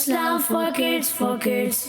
Islam for kids, for kids.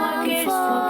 for kids, for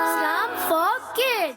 Islam for kids.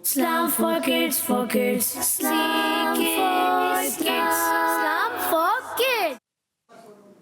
Islam for kids, for kids. Islam for kids।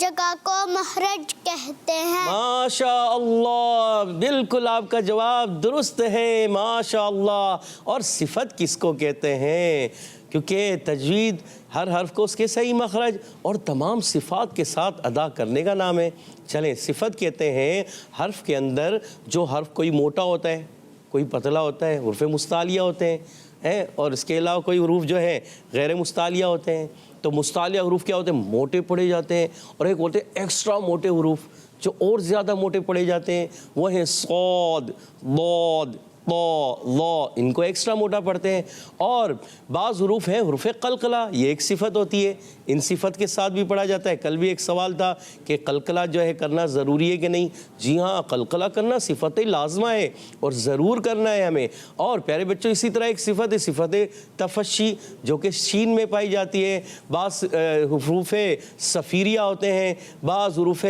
جگہ کو مخرج کہتے ہیں۔ ماشاء اللہ، بالکل آپ کا جواب درست ہے، ماشاء اللہ۔ اور صفت کس کو کہتے ہیں؟ کیونکہ تجوید ہر حرف کو اس کے صحیح مخرج اور تمام صفات کے ساتھ ادا کرنے کا نام ہے۔ چلیں، صفت کہتے ہیں حرف کے اندر جو حرف کوئی موٹا ہوتا ہے، کوئی پتلا ہوتا ہے، حروف مستعلیہ ہوتے ہیں، اور اس کے علاوہ کوئی حروف جو ہے غیر مستعلیہ ہوتے ہیں۔ تو مستعلیہ حروف کیا ہوتے ہیں؟ موٹے پڑھے جاتے ہیں، اور ایک ہوتے ہیں ایکسٹرا موٹے حروف جو اور زیادہ موٹے پڑھے جاتے ہیں، وہ ہیں صاد، ضاد، طا، ظا، ان کو ایکسٹرا موٹا پڑھتے ہیں۔ اور بعض حروف ہیں حروف قلقلہ، یہ ایک صفت ہوتی ہے، ان صفت کے ساتھ بھی پڑھا جاتا ہے۔ کل بھی ایک سوال تھا کہ قلقلہ جو ہے کرنا ضروری ہے کہ نہیں؟ جی ہاں، قلقلہ کرنا صفت لازمہ ہے اور ضرور کرنا ہے ہمیں۔ اور پیارے بچوں، اسی طرح ایک صفت ہے صفت تفشی، جو کہ شین میں پائی جاتی ہے۔ بعض حروف صفیریہ ہوتے ہیں، بعض حروف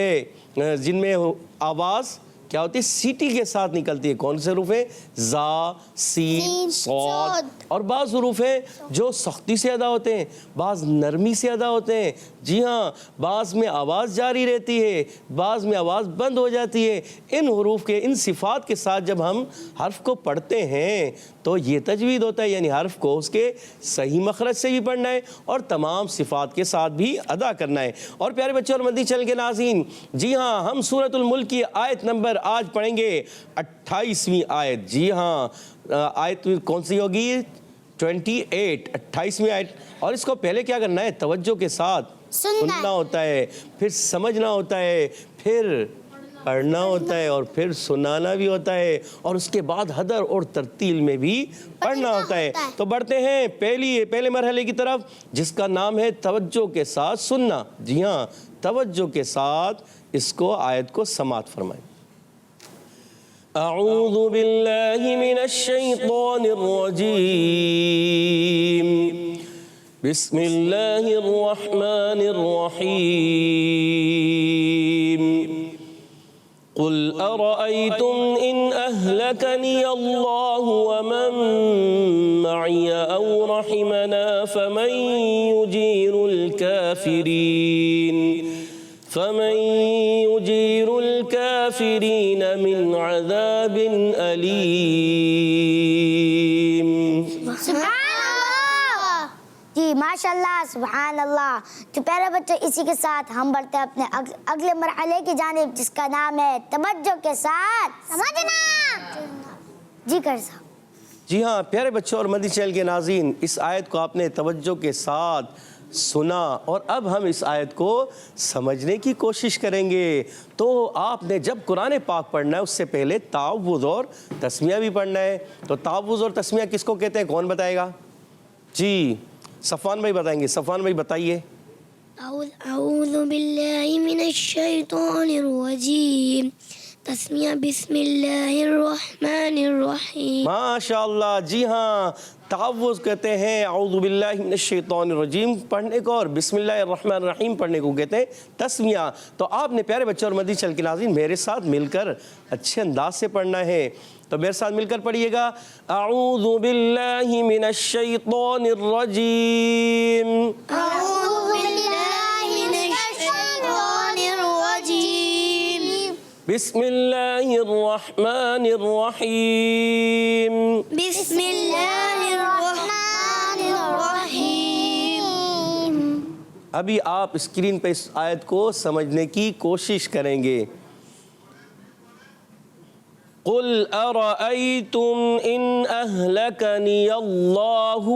جن میں آواز کیا ہوتی ہے؟ سیٹی کے ساتھ نکلتی ہے۔ کون سے حروف ہیں؟ زا، سین، صاد۔ اور بعض حروف ہیں جو سختی سے ادا ہوتے ہیں، بعض نرمی سے ادا ہوتے ہیں۔ جی ہاں، بعض میں آواز جاری رہتی ہے، بعض میں آواز بند ہو جاتی ہے۔ ان حروف کے، ان صفات کے ساتھ جب ہم حرف کو پڑھتے ہیں تو یہ تجوید ہوتا ہے، یعنی حرف کو اس کے صحیح مخرج سے بھی پڑھنا ہے اور تمام صفات کے ساتھ بھی ادا کرنا ہے۔ اور پیارے بچوں اور مدنی چینل کے ناظرین، جی ہاں، ہم سورۃ الملک کی آیت نمبر آج پڑھیں گے 28ویں آیت۔ جی ہاں، آیت کون سی ہوگی؟ 28، 28ویں آیت۔ اور اس کو پہلے کیا کرنا ہے؟ توجہ کے ساتھ سننا ہوتا ہے، پھر سمجھنا ہوتا ہے، پھر پڑھنا ہوتا ہے، اور پھر سنانا بھی ہوتا ہے، اور اس کے بعد حدر اور ترتیل میں بھی پڑھنا ہوتا ہے۔ تو بڑھتے ہیں پہلے مرحلے کی طرف، جس کا نام ہے توجہ کے ساتھ سننا۔ جی ہاں، توجہ کے ساتھ اس کو آیت کو سماعت فرمائیں۔ اعوذ باللہ من الشیطان الرجیم، بسم اللہ الرحمن الرحیم۔ قل ارأيتم إن أهلكني الله ومن معي أو رحمنا فمن يجير الكافرين من عذاب أليم۔ جی ماشاء اللہ، سبحان اللہ۔ تو پیارے بچوں، اسی کے ساتھ ہم بڑھتے ہیں اپنے اگلے مرحلے کی جانب، جس کا نام ہے توجہ کے ساتھ سمجھنا۔ جی کر صاحب۔ جی ہاں پیارے بچوں اور مدنی چینل کے ناظرین، اس آیت کو آپ نے توجہ کے ساتھ سنا، اور اب ہم اس آیت کو سمجھنے کی کوشش کریں گے۔ تو آپ نے جب قرآن پاک پڑھنا ہے اس سے پہلے تعوذ اور تسمیہ بھی پڑھنا ہے۔ تو تعوذ اور تسمیہ کس کو کہتے ہیں؟ کون بتائے گا؟ جی صفوان بھائی بتائیں گے۔ صفوان بھائی بتائیے۔ اعوذ باللہ من الشیطان الرجیم، تسمیہ بسم اللہ الرحمن الرحیم۔ ماشاء اللہ، جی ہاں، تعوذ کہتے ہیں اعوذ باللہ من الشیطان الرجیم پڑھنے کو، اور بسم اللہ الرحمن الرحیم پڑھنے کو کہتے ہیں تسمیہ۔ تو آپ نے پیارے بچوں اور مدنی چینل کے ناظرین میرے ساتھ مل کر اچھے انداز سے پڑھنا ہے۔ تو میرے ساتھ مل کر پڑھیے گا، اعوذ باللہ من الشیطان الرجیم، اعوذ باللہ من الشیطان الرجیم، بسم اللہ الرحمن الرحیم۔ بسم اللہ الرحمن الرحیم۔ ابھی آپ اسکرین پہ اس آیت کو سمجھنے کی کوشش کریں گے۔ قل ارأيتم ان اهلكني الله،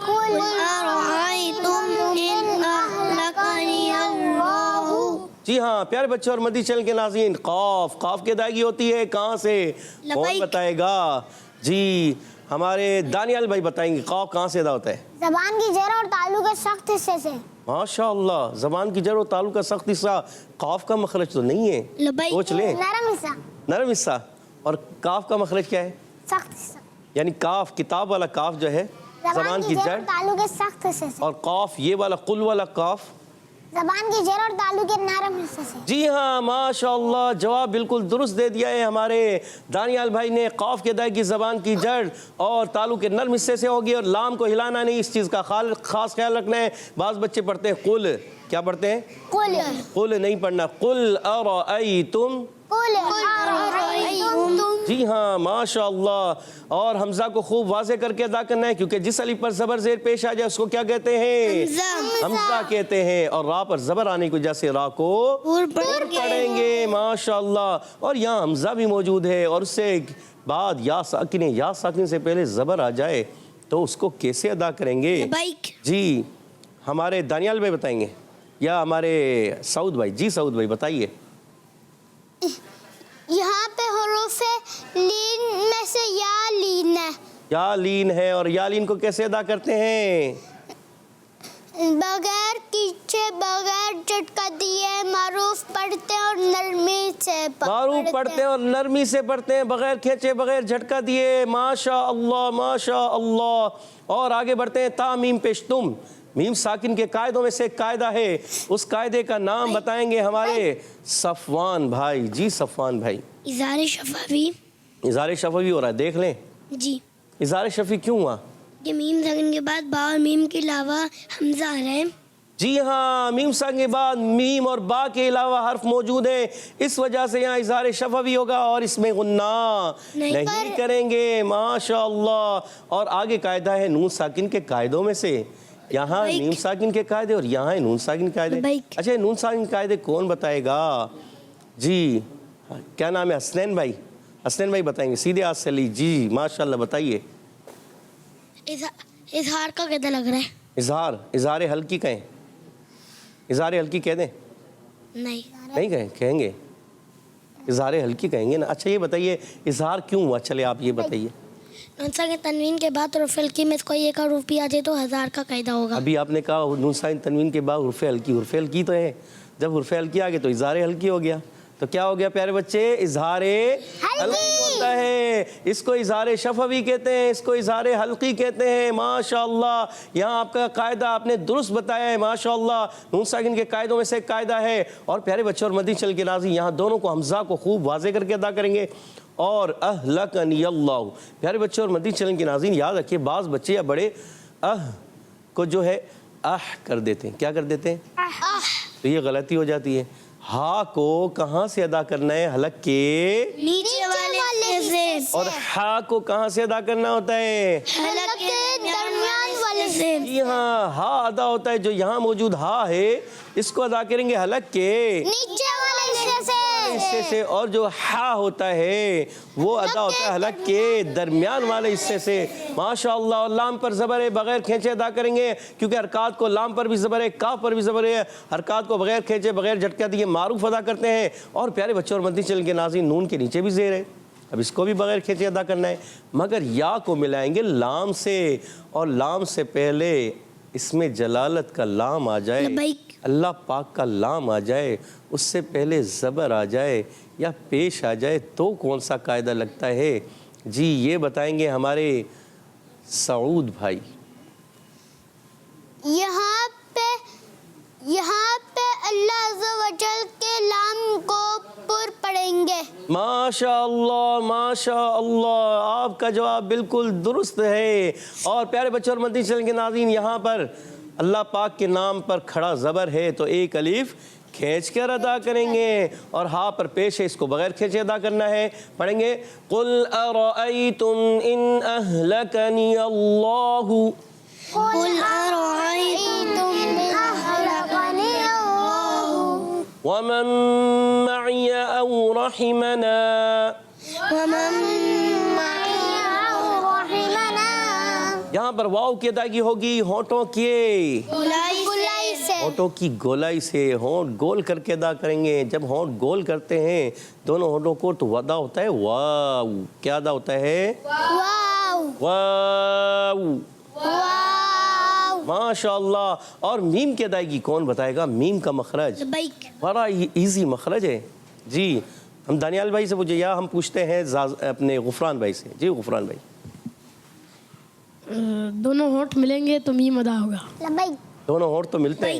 قل ارأيتم ان اهلكني اللہ۔ جی ہاں پیارے بچوں اور مدنی چینل کے ناظرین، قاف کی ادائیگی ہوتی ہے کہاں سے؟ کون بتائے گا؟ جی ہمارے دانیال بھائی بتائیں گے، قاف کہاں سے ادا ہوتا ہے؟ زبان کی جر اور تعلق کے سخت حصے سے۔ ماشاء اللہ، زبان کی جر اور تعلق کا سخت حصہ، قاف کا مخرج تو نہیں ہے، سوچ لیں۔ نرم حصہ۔ نرم حصہ۔ اور کاف کا مخرج کیا ہے؟ سخت حصہ۔ یعنی کاف، کتاب والا کاف جو ہے زبان کی جڑ، اور تعلق کے سخت حصے سے۔ اور قاف یہ والا قل والا قاف زبان کی جڑ اور تالو کے نرم حصے سے. جی ہاں ماشاءاللہ جواب بالکل درست دے دیا ہے ہمارے دانیال بھائی نے. قاف کے دائیں کی زبان کی جڑ اور تالو کے نرم حصے سے ہوگی اور لام کو ہلانا نہیں, اس چیز کا خاص خیال رکھنا ہے. بعض بچے پڑھتے ہیں قل, کیا پڑھتے ہیں؟ قل نہیں پڑھنا, قل ارائیتم. جی ہاں ماشاءاللہ. اور حمزہ کو خوب واضح کر کے ادا کرنا ہے کیونکہ جس الف پر زبر زیر پیش آ جائے اس کو کیا کہتے ہیں؟ حمزہ کہتے ہیں. اور را پر زبر آنے کی وجہ سے را کو پڑھیں گے ماشاءاللہ. اور یہاں حمزہ بھی موجود ہے اور اس سے بعد یا ساکن سے پہلے زبر آ جائے تو اس کو کیسے ادا کریں گے؟ جی ہمارے دانیال بھائی بتائیں گے یا ہمارے سعود بھائی؟ جی سعود بھائی بتائیے. یہاں پہ حروف لین میں سے یا لین ہے. یا لین ہے اور یا لین کو کیسے ادا کرتے ہیں؟ بغیر کھینچے بغیر جھٹکا دیے معروف پڑھتے ہیں اور نرمی سے معروف پڑھتے ہیں اور نرمی سے پڑھتے ہیں, بغیر کھینچے بغیر جھٹکا دیے. ماشاء اللہ ماشاء اللہ. اور آگے بڑھتے ہیں. تا میم پیش تم, میم ساکن کے قاعدوں میں سے ایک قاعدہ ہے, اس قاعدے کا نام بتائیں گے ہمارے صفوان بھائی. جی صفوان بھائی. اظہار شفوی. اظہار شفوی ہو رہا ہے, دیکھ لیں. جی اظہار شفوی کیوں ہوا؟ یہ میم ساکن کے بعد با اور میم کے علاوہ حمزہ آ رہا ہے. جی ہاں میم ساکن کے بعد میم اور با کے علاوہ حرف موجود ہے, اس وجہ سے یہاں اظہار شفوی ہوگا اور اس میں غنہ نہیں کریں گے ماشاءاللہ. اور آگے قاعدہ ہے نون ساکن کے قاعدوں میں سے, یہاں نون ساکن کے قاعدے اور یہاں نون ساکن کے قاعدے. اچھا نون ساکن کے قاعدے کون بتائے گا؟ جی کیا نام ہے؟ حسنین بھائی. حسنین بھائی بتائیں گے سیدھے ہاتھ سے لی. جی ماشاءاللہ بتائیے. اظہار کا قاعدہ لگ رہا ہے. اظہار حلقی کہیں, اظہار حلقی کہہ دیں؟ نہیں کہیں گے اظہار حلقی کہیں گے نا. اچھا یہ بتائیے اظہار کیوں ہوا؟ چلے آپ یہ بتائیے. نون ساکن تنوین کے بعد حروف حلقی میں کوئی ایک حروف بھی آ جائے تو ہزار کا قاعدہ ہوگا. ابھی آپ نے کہا نون ساکن تنوین کے بعد حرف حلقی تو ہے, جب حرف حلقی آ گئے تو اظہار حلقی ہو گیا. تو کیا ہو گیا پیارے بچے؟ اظہار حلقی ہوتا ہے. اس کو اظہار شفوی کہتے ہیں, اس کو اظہار حلقی کہتے ہیں ماشاءاللہ. یہاں آپ کا قاعدہ آپ نے درست بتایا ہے ماشاءاللہ. نون ساکن کے قاعدوں میں سے ایک قاعدہ ہے. اور پیارے بچے اور مدنی چینل کے ناظرین یہاں دونوں کو حمزہ کو خوب واضح کر کے ادا کریں گے. اور اہلکنی اللہ. پیارے بچے اور مدنی چینل کے ناظرین یاد رکھیے بعض بچے یا بڑے کو جو ہے کر دیتے ہیں. کیا کر دیتے ہیں؟ تو یہ غلطی ہو جاتی ہے. ہا کو کہاں سے ادا کرنا ہے؟ حلق کے نیچے والے سے. اور ہا کو کہاں سے ادا کرنا ہوتا ہے؟ حلق کے درمیان والے سے. جی ہاں ہا ادا ہوتا ہے, جو یہاں موجود ہا ہے اس کو ادا کریں گے حلق کے نیچے والے حصے سے. اور جو ہا ہوتا ہے وہ ادا ہوتا ہے حلق کے درمیان والے حصے سے ماشاءاللہ. اور لام پر زبر ہے, بغیر کھینچے ادا کریں گے کیونکہ حرکات کو لام پر بھی زبر ہے, کاف پر بھی زبر ہے, حرکات کو بغیر کھینچے بغیر جھٹکا دیے معروف ادا کرتے ہیں. اور پیارے بچوں اور مدنی چینل کے ناظرین نون کے نیچے بھی زیر ہے, اب اس کو بھی بغیر کھینچے ادا کرنا ہے, مگر یا کو ملائیں گے لام سے. اور لام سے پہلے اس میں جلالت کا لام آ جائے, اللہ پاک کا لام آ جائے, اس سے پہلے زبر آ جائے یا پیش آ جائے تو کون سا قاعدہ لگتا ہے؟ جی یہ بتائیں گے ہمارے سعود بھائی. یہاں پہ اللہ عز و جل کے لام کو پر پڑھیں گے. ماشاءاللہ ماشاءاللہ, آپ کا جواب بالکل درست ہے. اور پیارے بچوں اور مدنی چینل کے ناظرین یہاں پر اللہ پاک کے نام پر کھڑا زبر ہے تو ایک الف کھینچ کر ادا کریں گے, اور ہا پر پیش ہے اس کو بغیر کھینچے ادا کرنا ہے. پڑھیں گے قل ارأیتم ان اہلکنی اللہ. قل ارأیتم ان اہلکنی اللہ ومن معی او رحمنا. ومن معی او رحمنا. یہاں پر واو کی ادائیگی ہوگی ہونٹوں کی ہونٹوں کی گولائی سے. ہونٹ گول کر کے ادا کریں گے. جب ہونٹ گول کرتے ہیں دونوں ہونٹوں کو تو ادا ہوتا ہے واو. کیا ادا ہوتا ہے؟ واو. ماشاءاللہ. اور میم کی ادائیگی کون بتائے گا؟ میم کا مخرج بڑا ایزی مخرج ہے. جی ہم دانیال بھائی سے پوچھے یا ہم پوچھتے ہیں اپنے غفران بھائی سے. جی غفران بھائی. دونوں ہونٹ ملیں گے تو میم ادا ہوگا. دونوں ہونٹ تو ملتے ہیں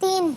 3।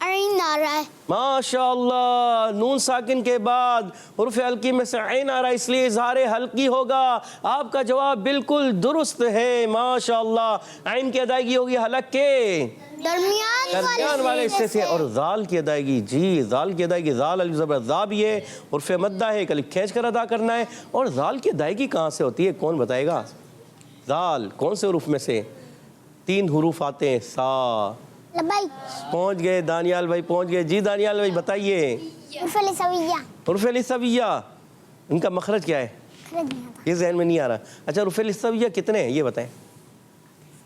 عین آ رہا ہے. ماشاءاللہ. نون ساکن کے بعد حرف حلقی میں سے عین آ رہا ہے، اس لیے اظہار حلقی ہوگا. آپ کا جواب بالکل درست ہے. ماشاءاللہ. عین کی ادائیگی ہوگی حلق کے درمیان والے حصے سے، اور ذال کی ادائیگی، جی ذال کی ادائیگی، ذال الف زبر ذا بھی ہے، حرف مدہ ہے، ایک الف کھینچ کر ادا کرنا ہے. اور ذال کی ادائیگی کہاں سے ہوتی ہے، کون بتائے گا؟ ذال کون سے حروف میں سے؟ 3 حروف آتے ہیں. سا. لبیک. پہنچ گئے دانیال بھائی، پہنچ گئے. جی دانیال بھائی بتائیے. حرف لسویہ. حروف لسویہ ان کا مخرج کیا ہے؟ یہ ذہن میں نہیں آ رہا. اچھا حروف لسویہ کتنے ہیں یہ بتائیں؟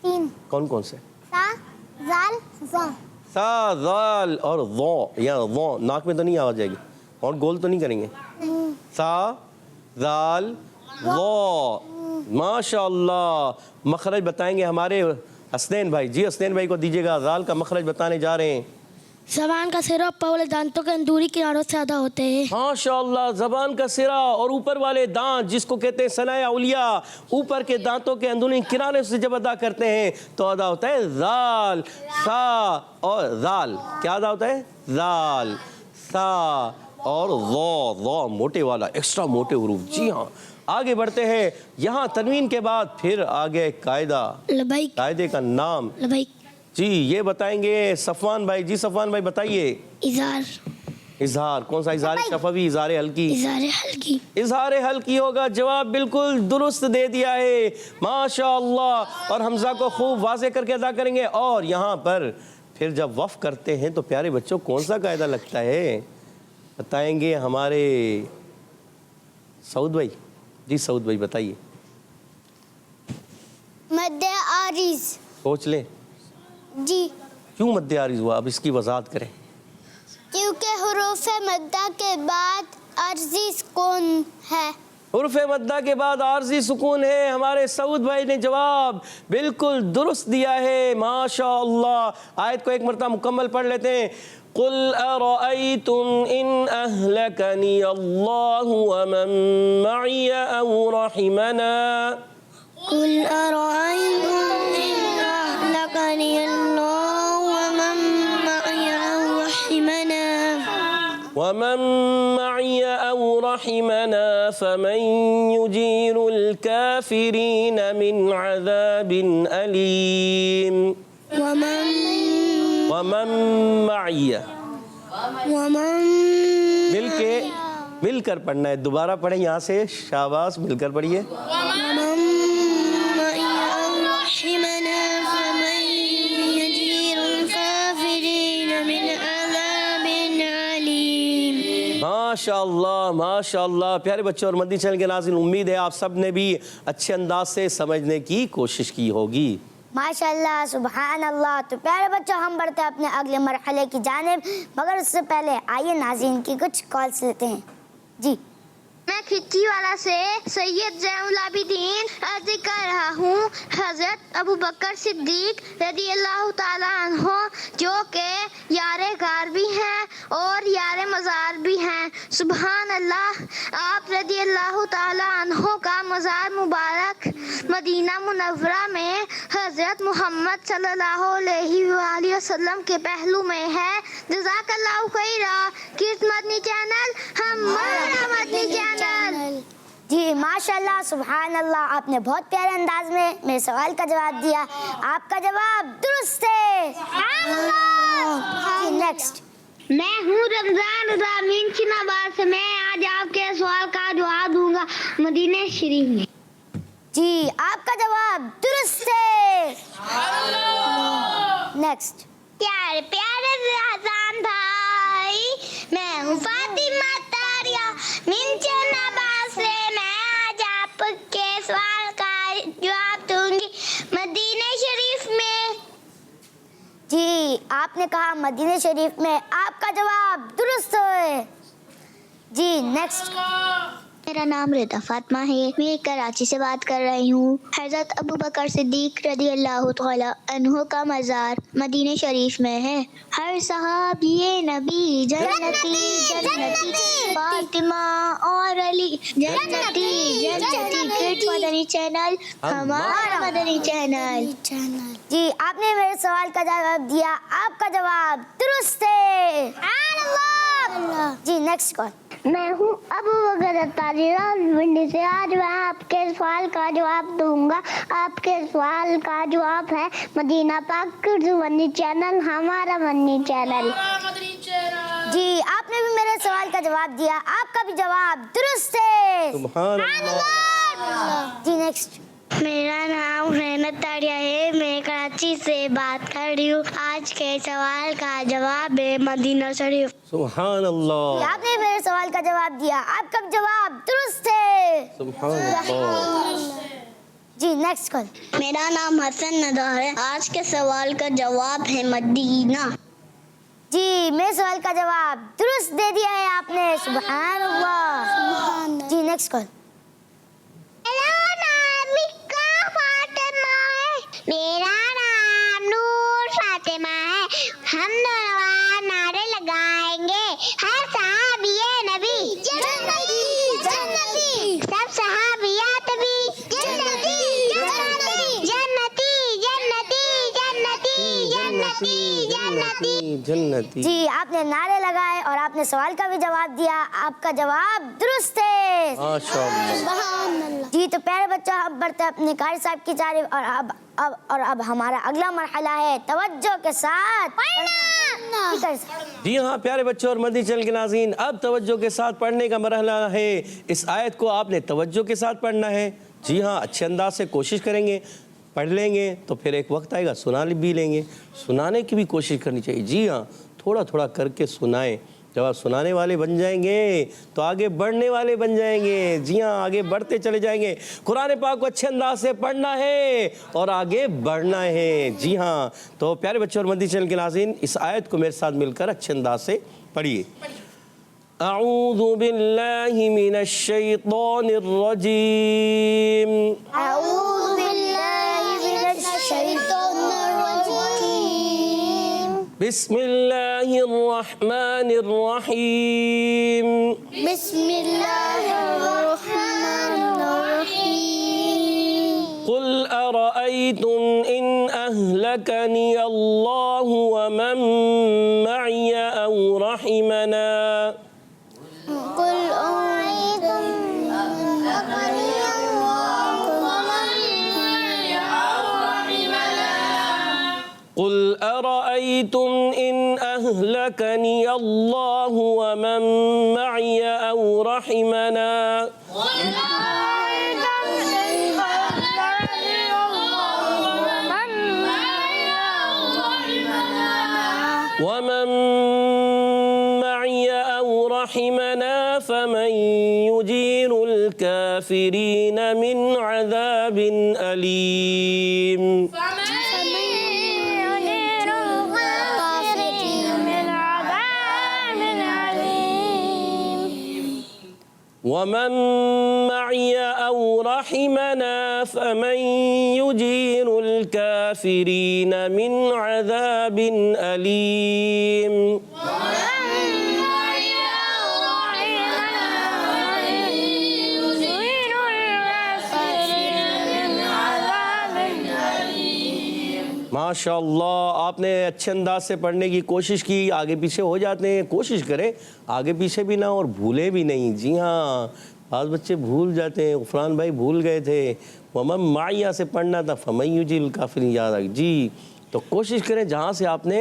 3. کون کون سے؟ سا، زال، ظا. سا، ذال اور ظا. یا ظا ناک میں تو نہیں آ جائے گی اور گول تو نہیں کریں گے. سا، ذال، ظا. ماشاءاللہ. مخرج بتائیں گے ہمارے حسنین بھائی. جی حسنین بھائی کو دیجیے گا. ذال کا مخرج بتانے جا رہے ہیں. زبان کا سرا اوپر والے دانتوں کے اندروری کناروں سے ادا ہوتے ہیں. ماشاءاللہ. زبان کا سرا اور اوپر والے دانت جس کو کہتے ہیں ثنایا علیا، اوپر کے دانتوں کے اندرونی کنارے سے جب ادا کرتے ہیں تو ادا ہوتا ہے ذال. سا اور ذال کیا ادا ہوتا ہے؟ ذال. سا اور ظا. ظا موٹے والا، ایکسٹرا موٹے حروف. جی ہاں. آگے بڑھتے ہیں. یہاں تنوین کے بعد پھر آگے قاعدہ. لبیک. قاعدے کا نام لبیک. جی یہ بتائیں گے صفوان بھائی. جی صفوان بھائی بتائیے. اظہار. اظہار کون سا؟ اظہار شفوی، اظہار حلقی. اظہار حلقی. اظہار حلقی ہوگا. جواب بالکل درست دے دیا ہے. ماشاءاللہ. اور حمزہ کو خوب واضح کر کے ادا کریں گے. اور یہاں پر پھر جب وقف کرتے ہیں تو پیارے بچوں کون سا قاعدہ لگتا ہے بتائیں گے ہمارے سعود بھائی. جی سعود بھائی بتائیے. مد عارض. سوچ لیں. جی کیوں مد عارض ہوا؟ اب اس کی وضاحت کریں. کیونکہ حروف مدہ کے بعد عارضی سکون ہے. حروف مدہ کے بعد عارضی سکون ہے. ہمارے سعود بھائی نے جواب بالکل درست دیا ہے. ماشاءاللہ. آیت کو ایک مرتبہ مکمل پڑھ لیتے ہیں. قل ارأيتم ان اهلكني الله ومن معي او رحمنا. قل أرأيتم إن أهلكني الله ومن معي أو رحمنا. ومن معي او رحمنا فمن يجير الكافرين من عذاب أليم. ومن معي. مل کر پڑھنا ہے. دوبارہ پڑھیں یہاں سے. شاباش. مل کر پڑھیے. ماشاءاللہ ماشاءاللہ. پیارے بچوں اور مدنی چینل کے ناظرین، امید ہے آپ سب نے بھی اچھے انداز سے سمجھنے کی کوشش کی ہوگی. ماشاءاللہ سبحان اللہ. تو پیارے بچوں ہم بڑھتے ہیں اپنے اگلے مرحلے کی جانب، مگر اس سے پہلے آئیے ناظرین کی کچھ کالز لیتے ہیں. جی میں کھچی والا سے سید زین العابدین عرض کر رہا ہوں. حضرت ابو بکر صدیق رضی اللہ تعالیٰ عنہ جو کہ یار غار بھی ہیں اور یار مزار بھی ہیں. سبحان اللہ. آپ رضی اللہ تعالیٰ عنہ کا مزار مبارک مدینہ منورہ میں حضرت محمد صلی اللہ علیہ وآلہ وسلم کے پہلو میں ہے. جزاک اللہ خیرہ. کس مدنی چینل؟ ہمارا مدنی چینل. جی ماشاءاللہ سبحان اللہ. آپ نے بہت پیارے انداز میں میرے سوال کا جواب دیا. آپ کا جواب درست ہے. نیکسٹ. میں ہوں رمضان رامین چناباد سے. میں آج آپ کے سوال کا جواب دوں گا مدینہ شریف میں. جی آپ کا جواب درست ہے. نیکسٹ. پیارے پیارے رمضان بھائی، میں ہوں فاطمہ طاہرہ من چناباد سے. میں آج آپ کے سوال کا جواب دوں گی مدینہ شریف میں. جی آپ نے کہا مدینہ شریف میں. آپ کا جواب درست ہے. جی نیکسٹ. میرا نام رضا فاطمہ ہے، میں کراچی سے بات کر رہی ہوں۔ حضرت ابو بکر صدیق رضی اللہ تعالی عنہ کا مزار مدینہ شریف میں ہے۔ ہر صحابی نبی جنتی جنتی، فاطمہ اور علی جنتی جنتی۔ گریٹ مدنی چینل ہمارا مدنی چینل۔ جی آپ نے میرے سوال کا جواب دیا، آپ کا جواب درست ہے۔ جی نیکسٹ کال۔ میں ہوں ابو بکر اتاری راولپنڈی سے۔ آج میں آپ کے سوال کا جواب دوں گا۔ آپ کے سوال کا جواب ہے مدینہ پاک اردو مدنی چینل ہمارا مدنی چینل۔ جی آپ نے بھی میرے سوال کا جواب دیا، آپ کا بھی جواب درست ہے۔ سبحان اللہ۔ جی نیکسٹ۔ میرا نام رحمت تاریہ ہے، میں کراچی سے بات کر رہی ہوں۔ آج کے سوال کا جواب ہے مدینہ شریف۔ سبحان اللہ۔ آپ نے میرے سوال کا جواب دیا، آپ کا بھی جواب درست ہے۔ سبحان اللہ۔ جی نیکسٹ کال۔ میرا نام حسن ندا ہے، آج کے سوال کا جواب ہے مدینہ۔ جی میرے سوال کا جواب درست دے دیا ہے آپ نے، سبحان اللہ۔ جی نیکسٹ کال۔ میرا نام نور فاطمہ ہے، ہم دونوں نعرے لگائیں گے، ہر صحابی نبی جنتی جنتی، سب صحابیات بھی جنتی جنتی جنتی جنتی جنتی جنتی جنتی۔ جی آپ نے نعرے لگائے اور آپ نے سوال کا بھی جواب دیا، آپ کا جواب درست ہے۔ ماشاء اللہ۔ جی تو پیارے بچوں، اب بڑھتے اپنے قاری صاحب کی جانب، اور اب ہمارا اگلا مرحلہ ہے توجہ کے ساتھ پڑھنا۔ جی ہاں پیارے بچوں اور مدنی چینل کے ناظرین، اب توجہ کے ساتھ پڑھنے کا مرحلہ ہے۔ اس آیت کو آپ نے توجہ کے ساتھ پڑھنا ہے۔ جی ہاں اچھے انداز سے کوشش کریں گے، پڑھ لیں گے تو پھر ایک وقت آئے گا سنا بھی لیں گے، سنانے کی بھی کوشش کرنی چاہیے۔ جی ہاں تھوڑا تھوڑا کر کے سنائیں، جب آپ سنانے والے بن جائیں گے تو آگے بڑھنے والے بن جائیں گے۔ جی ہاں آگے بڑھتے چلے جائیں گے۔ قرآن پاک کو اچھے انداز سے پڑھنا ہے اور آگے بڑھنا ہے۔ جی ہاں تو پیارے بچوں اور مدنی چینل کے ناظرین، اس آیت کو میرے ساتھ مل کر اچھے انداز سے پڑھیے۔ اعوذ باللہ من الشیطان الرجیم۔ اعوذ باللہ من الشیطان الرجیم۔ بسم اللہ الرحمن الرحیم۔ بسم اللہ الرحمن الرحیم۔ قل ارأيتم إن أهلكني الله ومن معي أو رحمنا قل أرأيتم إن أهلكني الله ومن معي أو رحمنا قل أرأيتم إن أهلكني الله ومن معي أو رحمنا ومن معي أو رحمنا فمن يجير الكافرين من عذاب أليم ومن معي أو رحمنا فمن يجير الكافرين من عذاب أليم ماشاء اللہ آپ نے اچھے انداز سے پڑھنے کی کوشش کی، آگے پیچھے ہو جاتے ہیں، کوشش کریں آگے پیچھے بھی نہ اور بھولے بھی نہیں۔ جی ہاں بعض بچے بھول جاتے ہیں، غفران بھائی بھول گئے تھے، ومن معیہ سے پڑھنا تھا فمن یجیل الکافرین یاد آ گئی۔ جی تو کوشش کریں جہاں سے آپ نے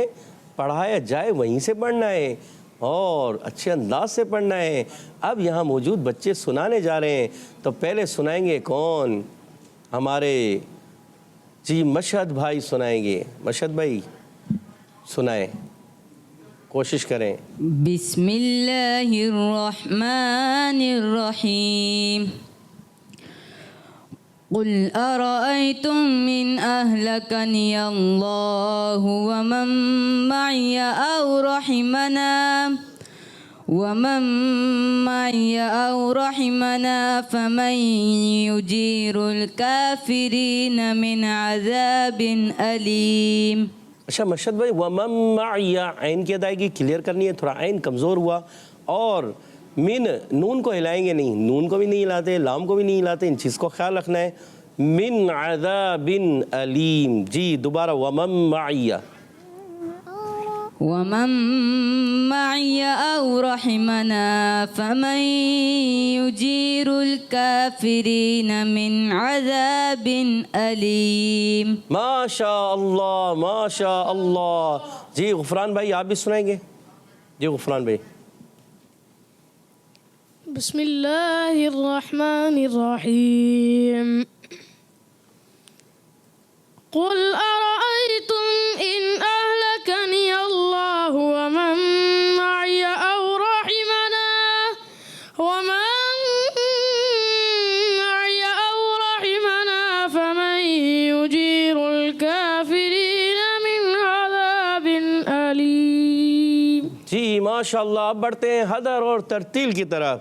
پڑھایا جائے وہیں سے پڑھنا ہے اور اچھے انداز سے پڑھنا ہے۔ اب یہاں موجود بچے سنانے جا رہے ہیں، تو پہلے سنائیں گے کون؟ ہمارے جی مشہد بھائی سنائیں گے۔ مشہد بھائی سنائیں، کوشش کریں۔ بسم اللہ الرحمن الرحیم قل ارأيتم من أهلكني الله ومن معي أو رحمنا ومن معي أو رحمنا فمن يجير الكافرين من عذاب أليم. اچھا مرشد بھائی ومن معی عین کی ادائیگی کلیئر کرنی ہے، تھوڑا عین کمزور ہوا. اور من نون کو ہلائیں گے نہیں، نون کو بھی نہیں ہلاتے، لام کو بھی نہیں ہلاتے، ان چیز کو خیال رکھنا ہے. من عذاب علیم. جی دوبارہ ومن معی. ومن معي أو رحمنا فمن يجير الكافرين من عذاب أليم. ما شاء اللہ ما شاء اللہ. جی غفران بھائی آپ بھی سنائیں گے؟ جی غفران بھائی. بسم اللہ الرحمن الرحیم. قل أرأيتم إن أهلكني الله ومن معي أو رحمنا فمن يجير الكافرين من عذاب أليم. جی ماشاء اللہ. اب بڑھتے ہیں حدر اور ترتیل کی طرف.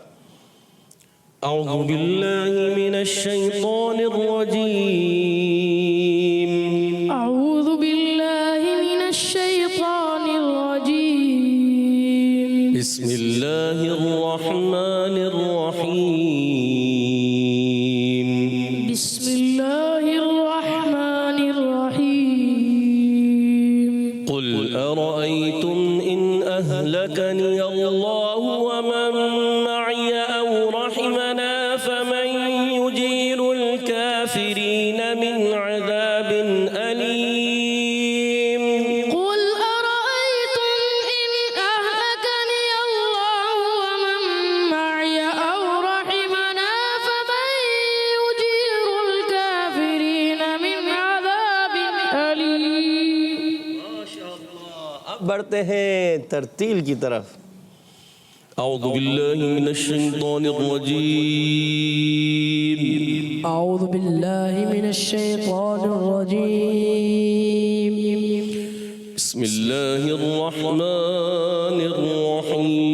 اعوذ باللہ من الشیطان الرجیم. أعوذ بالله من الشيطان الرجيم. بسم اللہ الرحمن الرحیم. بسم الله الرحمن الرحيم. قل أرأيتم إن أهلكني الله ومن معي أو رحمنا فمن يجير الكافرين من عذاب أليم. قل أرأيتم إن أهلكني الله ومن معي أو رحمنا فمن يجير الكافرين من عذاب أليم. اب بڑھتے ہیں ترتیل کی طرف. اعوذ باللہ من الشیطان الرجیم. أعوذ بالله من الشيطان الرجيم. بسم اللہ الرحمن الرحیم.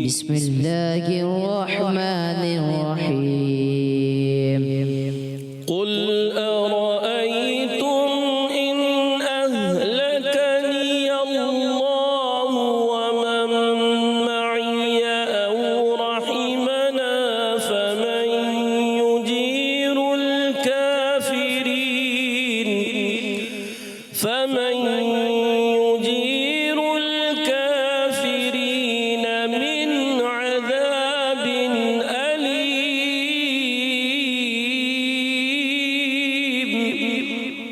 بسم الله الرحمن الرحيم. قل أرأيتم إن أهلكني الله ومن معي أو رحمنا فمن يجير الكافرين من عذاب أليم.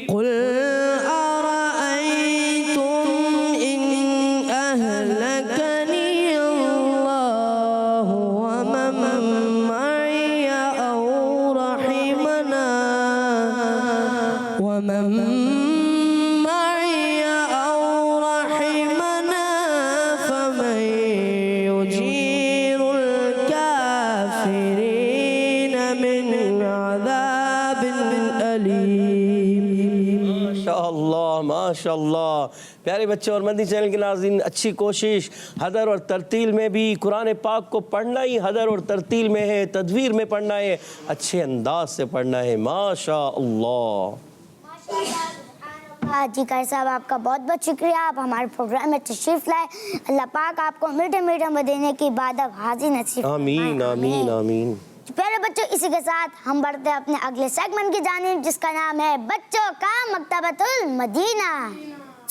قل أرأيتم إن أهلكني الله ومن معي أو رحمنا فمن يجير الكافرين من عذاب أليم. ماشاءاللہ ماشاءاللہ. پیارے بچے اور مدنی چینل کے ناظرین، اچھی کوشش. حدر اور ترتیل میں بھی قرآن پاک کو پڑھنا ہی حدر اور ترتیل میں ہے، تدویر میں پڑھنا ہے، اچھے انداز سے پڑھنا ہے. ماشاءاللہ. جی قاری صاحب آپ کا بہت بہت شکریہ. آپ ہمارے پروگرام میں تشریف لائے. اللہ پاک آپ کو میٹھے میٹھے مدینے کی عبادت حاضر نصیب. آمین آمین آمین. پیارے بچوں، اسی کے ساتھ ہم بڑھتے ہیں اپنے اگلے سیگمنٹ کی جانب، جس کا نام ہے بچوں کا مکتبۃ المدینہ.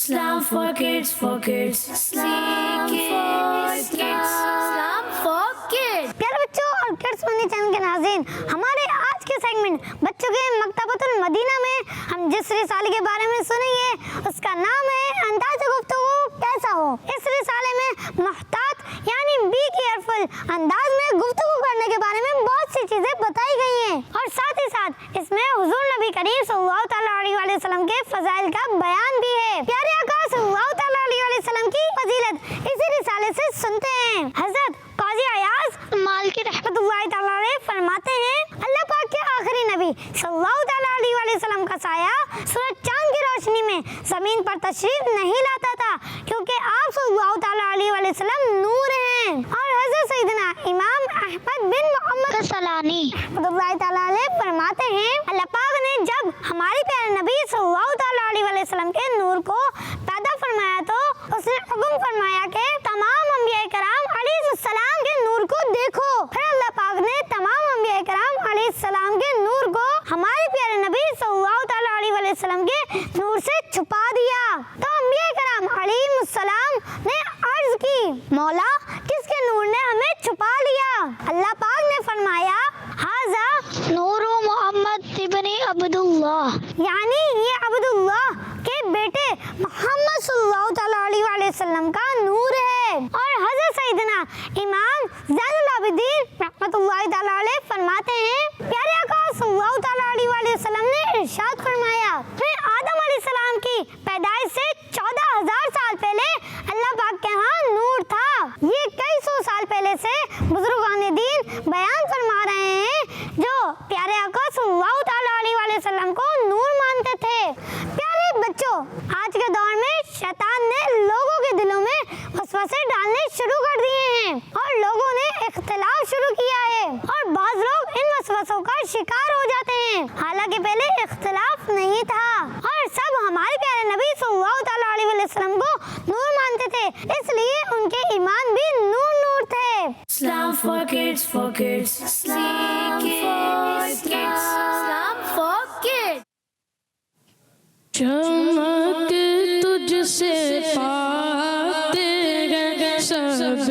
Islam for kids, for kids. Islam for kids. Islam for kids. پیارے بچوں اور کڈس مدنی چینل کے ناظرین، ہمارے آج کے سیگمنٹ بچوں کے مکتبۃ المدینہ میں ہم جس رسالے کے بارے میں سنیں گے اس کا نام ہے انداز گفتگو کیسا ہو. اس رسالے میں محتاط یعنی بی کیئرفل انداز میں گفتگو کرنے کے بارے میں بہت سی چیزیں بتائی گئی ہیں، اور ساتھ ہی ساتھ اس میں حضور نبی کریم صلی اللہ تعالیٰ علیہ وسلم کے فضائل کا بیان بھی ہے. پیارے آقا صلی اللہ تعالیٰ علیہ وسلم کی فضیلت اسی رسالے سے سنتے ہیں. حضرت قاضی ایاز مالکی رحمۃ اللہ تعالیٰ علیہ فرماتے ہیں، اللہ پاک کے آخری نبی صلی اللہ تعالیٰ علیہ وسلم کا سایہ سورج چاند کی روشنی میں زمین پر تشریف نہیں لاتا تھا، کیونکہ آپ صلی اللہ تعالیٰ علیہ وسلم نور ہیں. اور حضرت سیدنا امام احمد بن محمد کسلانی رحمۃ اللہ تعالیٰ علیہ فرماتے ہیں اللہ پاک نے جب ہمارے پیارے نبی صلی اللہ تعالیٰ علیہ وسلم کے نور کو پیدا فرمایا تو اس نے حکم فرمایا کہ تمام انبیاء کرام علیہ السلام کے نور کو دیکھو. پھر اللہ پاک نے تمام انبیاء کرام علیہ السلام کے نور کو ہمارے پیارے نبی صلی اللہ تعالیٰ علیہ وسلم کے نور سے چھپا دیا. تو انبیاء کرام علیہ السلام نے عرض کی مولا کس کے نور نے ہمیں چھپا لیا؟ اللہ پاک نے فرمایا ھذا نور محمد ابن عبداللہ، یعنی یہ عبداللہ کے بیٹے محمد صلی اللہ تعالیٰ علیہ وسلم کا نور ہے. اور حضرت سیدنا امام زین العابدین رحمۃ اللہ تعالیٰ علیہ فرماتے ہیں پیارے آقا صلی اللہ تعالیٰ علیہ وسلم نے ارشاد فرمایا پھر آدم علیہ السلام کی پیدائش سے 14,000 سال پہلے اللہ پاک کے ہاں نور تھا. یہ کئی سو سال پہلے سے بزرگان دین بیان فرما رہے ہیں جو پیارے آقا صلی اللہ تعالیٰ علیہ وسلم کو نور مانتے تھے. پیارے بچوں، آج کے دور میں شیطان نے لوگوں کے دلوں میں وسوسے ڈالنے شروع کر دیے ہیں اور لوگوں نے اختلاف شروع کیا ہے اور بعض لوگ ان وسوسوں کا شکار ہو جاتے ہیں، حالانکہ پہلے اختلاف نہیں تھا اور سب ہمارے پیارے نبی صلی اللہ تعالیٰ علیہ وسلم کو نور مانتے تھے، اس لیے ان کے ایمان بھی نور نور تھے. Islam for kids, for kids. Islam for kids. Islam for kids. چمک تجھ سے پاتے ہیں سب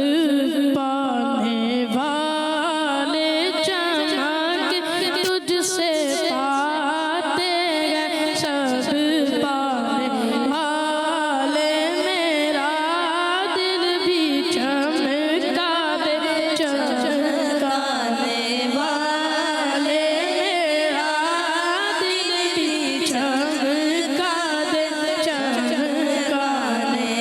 پانے والے، چمک تجھ سے پاتے ہیں سب پانے والے، میرا دل بھی چمکا دے چمکانے والے، میرا دل بھی چمکا دے چمکانے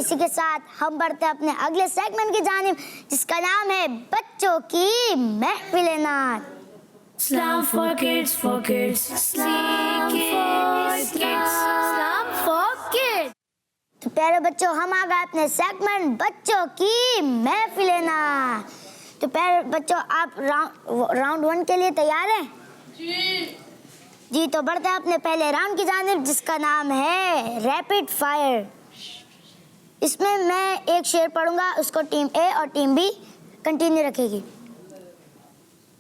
اسی کے ساتھ ہم بڑھتے ہیں اپنے اگلے سیگمنٹ کی جانب جس کا نام ہے بچوں کی محفل نعت. Islam for kids, for kids. Islam for kids. Islam for kids. تو پیارے بچوں ہم آ گئے اپنے سیگمنٹ بچوں کی محفل نعت. تو پیارے بچوں آپ راؤنڈ 1 کے لیے تیار ہیں؟ جی تو بڑھتے ہیں اپنے پہلے راؤنڈ کی جانب جس کا نام ہے ریپڈ فائر. اس میں ایک شعر پڑھوں گا, اس کو ٹیم اے اور ٹیم بی کنٹینیو رکھے گی.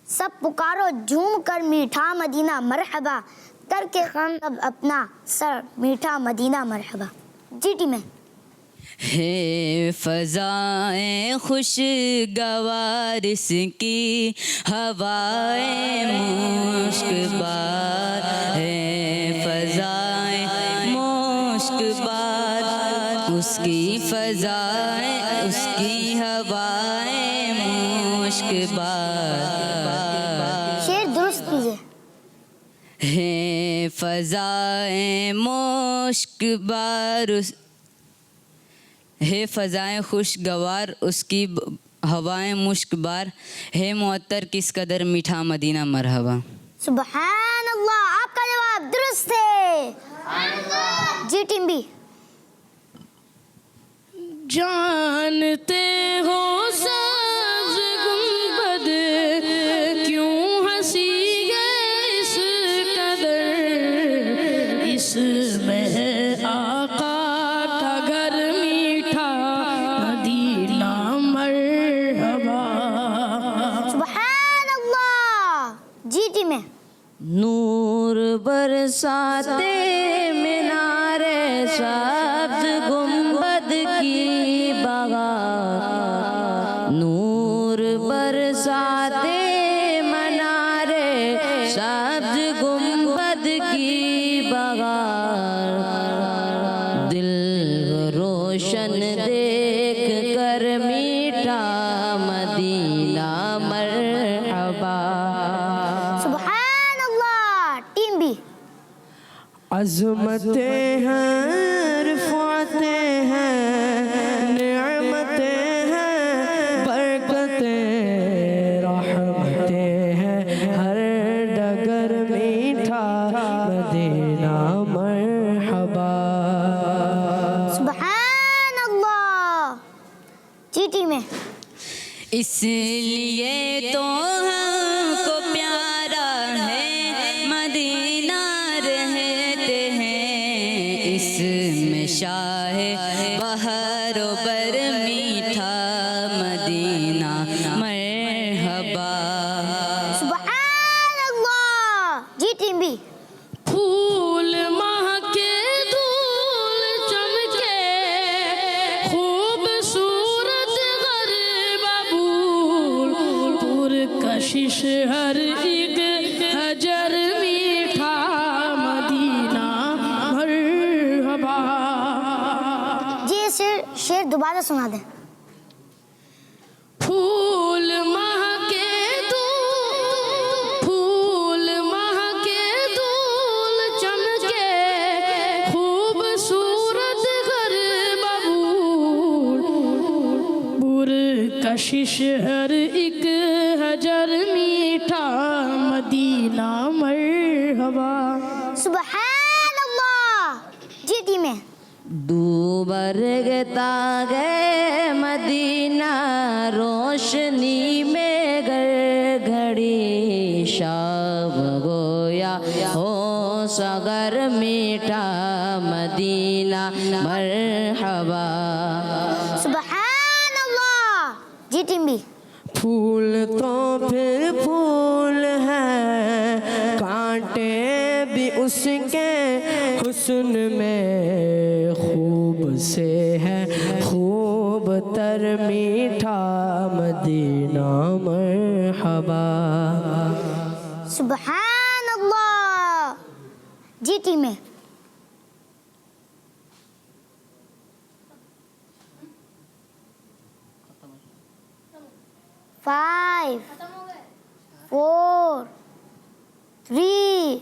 سب پکارو جھوم کر میٹھا مدینہ مرحبا, کر کے ہم اب اپنا سر میٹھا مدینہ مرحبا. جی ٹیم ہے. ہے فضائیں خوشگوار اس کی ہوائیں مشکبار, ہے فضائیں مشکبار اس کی فضائیں اس کی ہوائیں مشکبار. شعر درست کیجیے. ہے فضائیں مشکبار ہے فضائیں خوشگوار اس کی ہوائیں مشکبار, ہے معطر کس قدر میٹھا مدینہ مرحبا. سبحان اللہ, آپ کا جواب درست ہے. جی ٹیم بی. جانتے ہو سبز گنبد کیوں ہنسی ہے اس قدر, اس میں ہے آقا کا گھر میٹھا مدینہ مرحبا. سبحان اللہ. جی ٹیم ہے. نور برساتے مینارے سبز گنبد کی بغار, نور برساتے منارے سبز گنبد کی بغار, دل روشن دیکھ کر میٹھا مدینہ مرحبا. سبحان اللہ. Team B. عظمتیں ہیں رفعتیں ہیں نعمتیں ہیں برکتیں رحمتیں ہیں ہر ڈگر میٹھا مدینہ مرحبا. سبحان اللہ. جی ٹیم ہے. اس لیے تو ہم کو پیارا ہے مدینہ رہتے ہیں, اس میں شاہ بہار و بر میٹھا مدینہ مرحبا. سبحان اللہ. جی ٹیم بی. پھول مہکے دھول چمکے خوبصورت غر ببول, پرکشش ہر ایک حجر میٹھا مدینہ مرحبا. جی یہ شعر دوبارہ سنا دیں. پھول مہکے دھول چمکے خوبصورت گھر ببول, پرکشش ہر ایک حجر میٹھا مدینہ مرحبا. سبحان اللہ. جی ٹیم ہے. دوبرگتا گئے مدینہ روشنی میں گر گھڑی, شاب گویا ہو سگر میٹھا مدینہ مرحبا. سبحان اللہ. جی ٹیم بی. پھول تو پھر پھول ہیں کانٹے بھی اس کے حسن میں خوب سے ہے خوب تر میٹھا مدینہ مرحبا. سبحان اللہ. جی ٹیم ہے. 5 4 3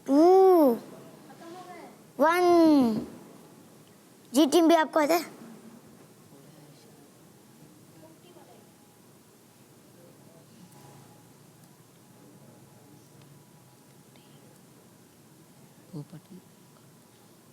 2 1. جی ٹیم بھی آپ کو آتا ہے؟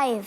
5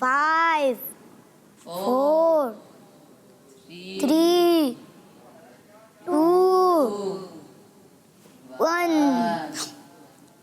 5 4 3 2 1।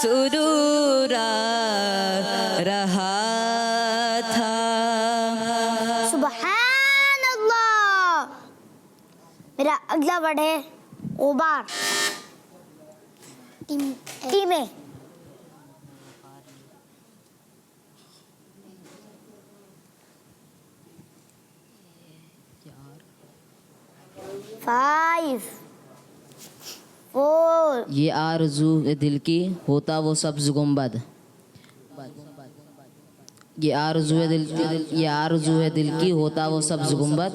سرور آ رہا تھا. سبحان اللہ. میرا اگلا ورڈ ہے غبار. Team A. Five four. یہ آرزو ہے دل کی ہوتا وہ سبز گنبد. یہ آرزو ہے دل کی ہوتا وہ سبز گنبد.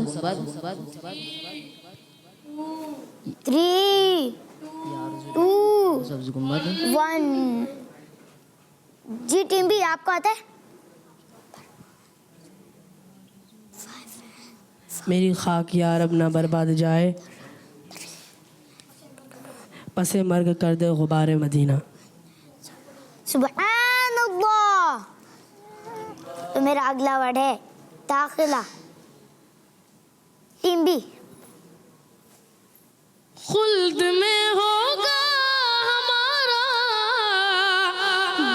3 2 سبز گنبد. 1. جی ٹیم بھی آپ کو آتا ہے؟ میری خاک یا رب نہ برباد جائے، پس مرگ کر دے غبار مدینہ. سبحان اللہ. تو میرا اگلا ورڈ ہے داخلہ. Team B. خلد میں ہوگا ہمارا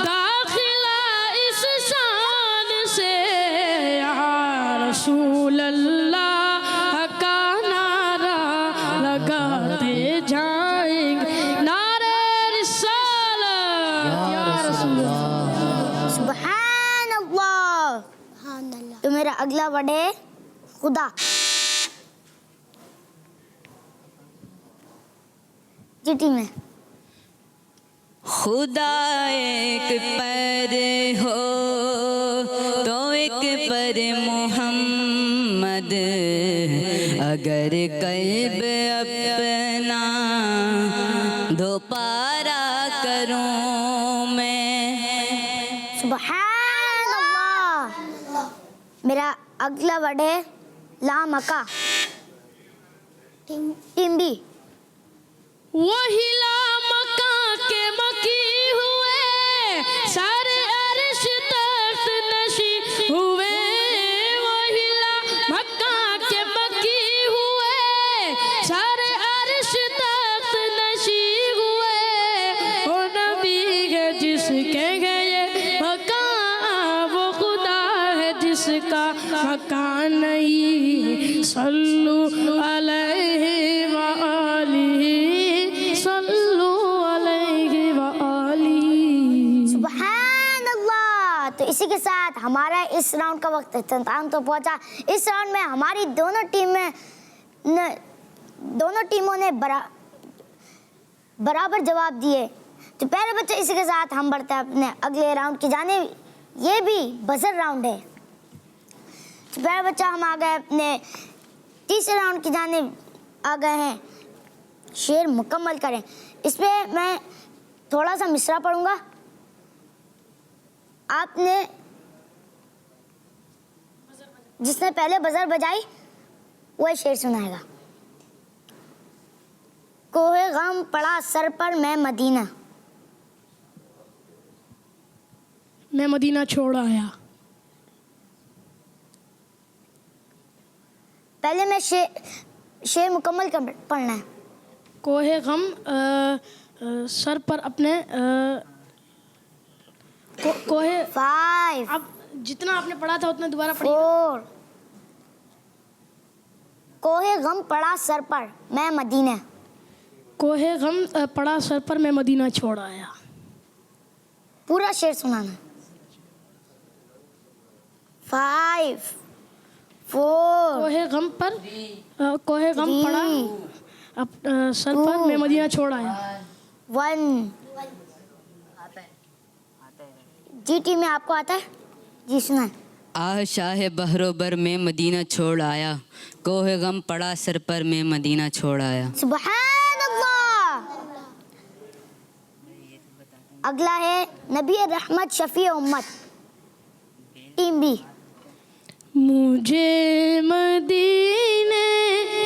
داخلہ اس شان سے، یا رسول اللہ کا نعرہ لگاتے جائیں گے، نعرہ رسالت یا رسول اللہ. سبحان اللہ. تو میرا اگلا ورڈ ہے خدا. جی ٹیم ہے. خدا ایک پر ہو تو ایک پر محمد، اگر قلب اپنا دوپارا کروں میں. سبحان اللہ. میرا اگلا ورڈ ہے لامکا. Team B. وہی لامکا کے مکی ہوئے، سارے عرش تخت نشی ہوئے. وہی لامکا کے مکی ہوئے، سارے عرش تخت نشی ہوئے. وہ نبی ہے جس کے گئے یہ مکان، وہ خدا ہے جس کا مکان نہیں. صلو علیہ وآلہ، صلو علیہ وآلہ. سبحان اللہ. تو اسی کے ساتھ ہمارا اس راؤنڈ کا وقت اختتام تو پہنچا. اس راؤنڈ میں ہماری دونوں ٹیموں نے برابر جواب دیے. تو پہلے بچے اسی کے ساتھ ہم بڑھتے ہیں اپنے اگلے راؤنڈ کی جانب. یہ بھی بزر راؤنڈ ہے. تو پہلے بچہ ہم آ گئے اپنے تیسرے راؤنڈ کی جانب آ گئے ہیں. شعر مکمل کریں. اس پہ میں تھوڑا سا مصرع پڑھوں گا. آپ نے جس نے پہلے بزر بجائی وہ شعر سنائے گا. کوہ غم پڑا سر پر میں مدینہ. میں مدینہ چھوڑ آیا. پہلے میں شعر مکمل پڑھنا ہے. کوہ غم سر پر اپنے کوہ 5 اب جتنا آپ نے پڑھا تھا اتنا دوبارہ پڑھیے. 4. کوہ غم پڑا سر پر میں مدینہ. کوہ غم پڑا سر پر میں مدینہ چھوڑ آیا. پورا شعر سنانا. 5 4 کوہ غم پڑا سر پر میں مدینہ چھوڑ آیا. 1. جی ٹی میں آپ کو آتا ہے؟ جی سنائیں. آہ شاہ بحر و بر میں مدینہ چھوڑ آیا، کوہ غم پڑا سر پر میں مدینہ چھوڑ آیا. سبحان اللہ. اگلا ہے نبی رحمت شفیع امت. Team B. مجھے مدینے